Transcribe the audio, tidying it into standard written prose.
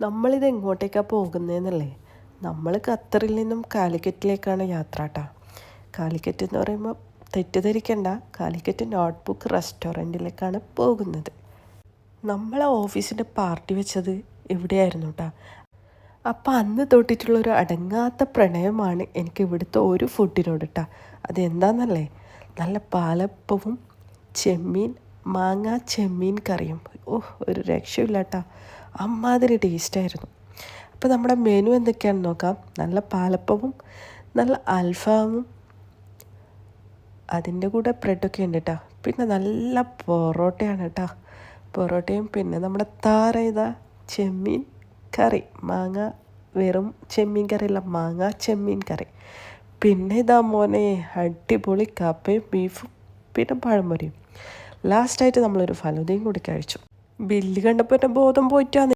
നമ്മളിത് എങ്ങോട്ടേക്കാണ് പോകുന്നതെന്നല്ലേ? നമ്മൾ ഖത്തറിൽ നിന്നും കാലിക്കറ്റിലേക്കാണ് യാത്ര കേട്ടോ. കാലിക്കറ്റ് എന്ന് പറയുമ്പോൾ തെറ്റിദ്ധരിക്കണ്ട, കാലിക്കറ്റ് നോട്ട്ബുക്ക് റെസ്റ്റോറൻറ്റിലേക്കാണ് പോകുന്നത്. നമ്മളെ ഓഫീസിൻ്റെ പാർട്ടി വെച്ചത് ഇവിടെയായിരുന്നു കേട്ടോ. അപ്പം അന്ന് തൊട്ടിട്ടുള്ളൊരു അടങ്ങാത്ത പ്രണയമാണ് എനിക്ക് ഇവിടുത്തെ ഒരു ഫുഡിനോട് കേട്ടോ. അതെന്താണെന്നല്ലേ, നല്ല പാലപ്പവും ചെമ്മീൻ മാങ്ങ ചെമ്മീൻ കറിയും. ഒരു രക്ഷയില്ല കേട്ടോ, അമ്മാതിരി ടേസ്റ്റായിരുന്നു. അപ്പോൾ നമ്മുടെ മെനു എന്തൊക്കെയാണെന്ന് നോക്കാം. നല്ല പാലപ്പവും നല്ല അൽഫാമും, അതിൻ്റെ കൂടെ ബ്രെഡൊക്കെ ഉണ്ട് കേട്ടോ. പിന്നെ നല്ല പൊറോട്ടയാണ് കേട്ടോ, പൊറോട്ടയും. പിന്നെ നമ്മുടെ താറ ചെമ്മീൻ കറി, മാങ്ങ വെറും ചെമ്മീൻ കറിയല്ല, മാങ്ങ ചെമ്മീൻ കറി. പിന്നെ ഇതാ മോനെ അടിപൊളി കപ്പയും ബീഫും പിന്നെ പഴംപൊരിയും. ലാസ്റ്റായിട്ട് നമ്മളൊരു ഫലൂദയും കൂടി കഴിച്ചു. ബില്ല് കണ്ടപ്പോൾ എൻ്റെ ബോധം പോയിട്ടാണ്.